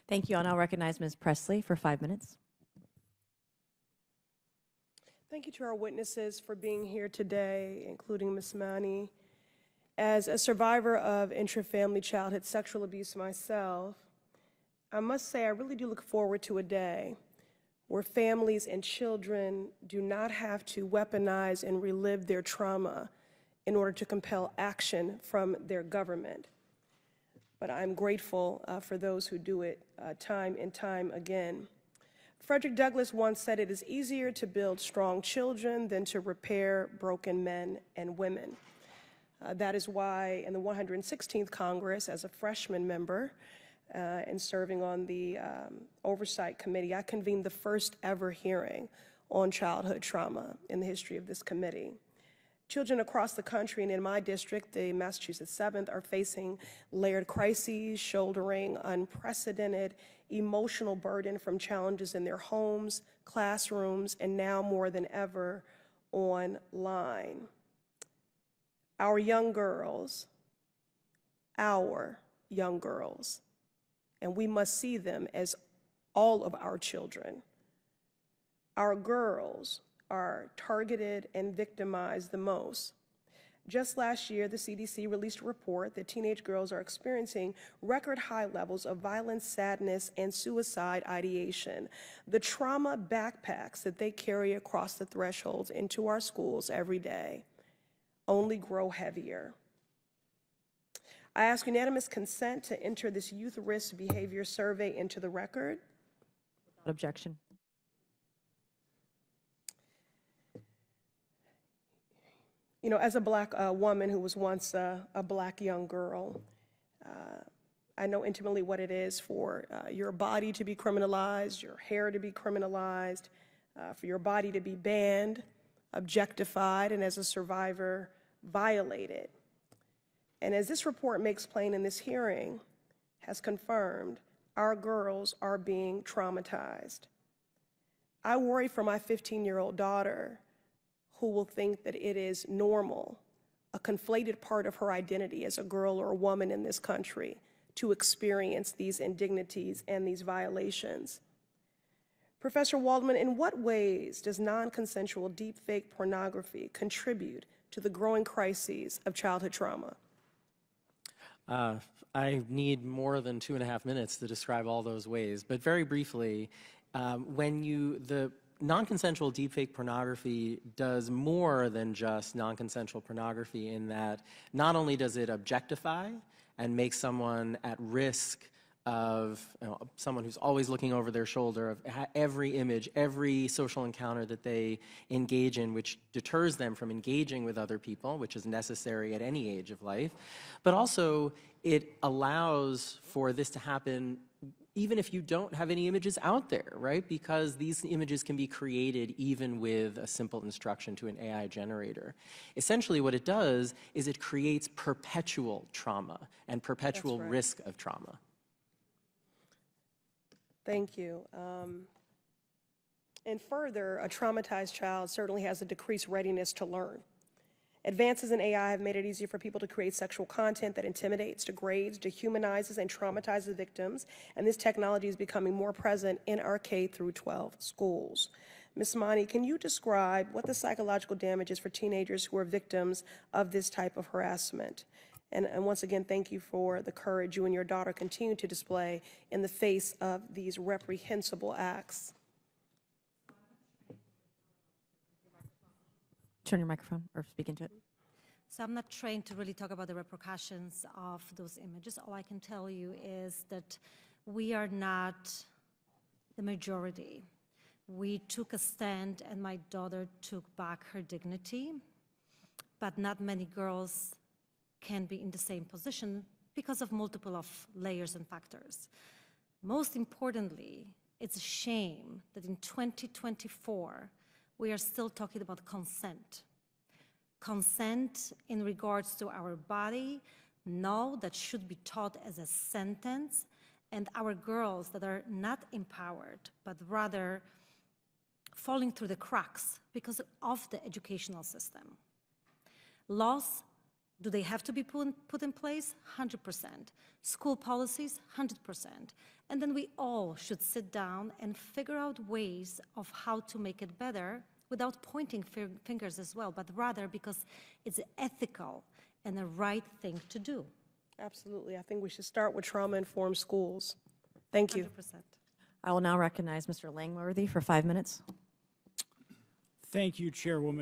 Thank you. I'll now recognize Ms. Pressley for 5 minutes. Thank you to our witnesses for being here today, including Ms. Mani. As a survivor of intrafamily childhood sexual abuse myself, I must say I really do look forward to a day where families and children do not have to weaponize and relive their trauma in order to compel action from their government. But I'm grateful for those who do it time and time again. Frederick Douglass once said, "It is easier to build strong children than to repair broken men and women." That is why in the 116th Congress, as a freshman member and serving on the Oversight Committee, I convened the first ever hearing on childhood trauma in the history of this committee. Children across the country and in my district, the Massachusetts 7th, are facing layered crises, shouldering unprecedented emotional burden from challenges in their homes, classrooms, and now more than ever, online. Our young girls, and we must see them as all of our children. Our girls are targeted and victimized the most. Just last year, the CDC released a report that teenage girls are experiencing record high levels of violence, sadness, and suicide ideation. The trauma backpacks that they carry across the thresholds into our schools every day only grow heavier. I ask unanimous consent to enter this youth risk behavior survey into the record. Without objection. You know, as a Black woman who was once a Black young girl, I know intimately what it is for your body to be criminalized, your hair to be criminalized, for your body to be banned, objectified, and as a survivor, violated. And as this report makes plain in this hearing, has confirmed, our girls are being traumatized. I worry for my 15-year-old daughter, who will think that it is normal, a conflated part of her identity as a girl or a woman in this country, to experience these indignities and these violations. Professor Waldman, in what ways does non-consensual deepfake pornography contribute to the growing crises of childhood trauma? I need more than 2.5 minutes to describe all those ways, but very briefly, the non-consensual deepfake pornography does more than just non-consensual pornography in that not only does it objectify and make someone at risk of someone who's always looking over their shoulder, of every image, every social encounter that they engage in, which deters them from engaging with other people, which is necessary at any age of life, but also it allows for this to happen even if you don't have any images out there, right? Because these images can be created even with a simple instruction to an AI generator. Essentially what it does is it creates perpetual trauma and perpetual risk of trauma. Thank you. And further, a traumatized child certainly has a decreased readiness to learn. Advances in AI have made it easier for people to create sexual content that intimidates, degrades, dehumanizes, and traumatizes victims, and this technology is becoming more present in our K through 12 schools. Ms. Mani, can you describe what the psychological damage is for teenagers who are victims of this type of harassment? And once again, thank you for the courage you and your daughter continue to display in the face of these reprehensible acts. Turn your microphone or speak into it. So I'm not trained to really talk about the repercussions of those images. All I can tell you is that we are not the majority. We took a stand and my daughter took back her dignity, but not many girls can be in the same position because of multiple of layers and factors. Most importantly, it's a shame that in 2024, we are still talking about consent. Consent in regards to our body, no, that should be taught as a sentence, and our girls that are not empowered, but rather falling through the cracks because of the educational system. Laws, do they have to be put in place? 100%. School policies, 100%. And then we all should sit down and figure out ways of how to make it better without pointing fingers as well, but rather because it's ethical and the right thing to do. Absolutely. I think we should start with trauma-informed schools. Thank you. 100%. I will now recognize Mr. Langworthy for 5 minutes. Thank you, Chairwoman.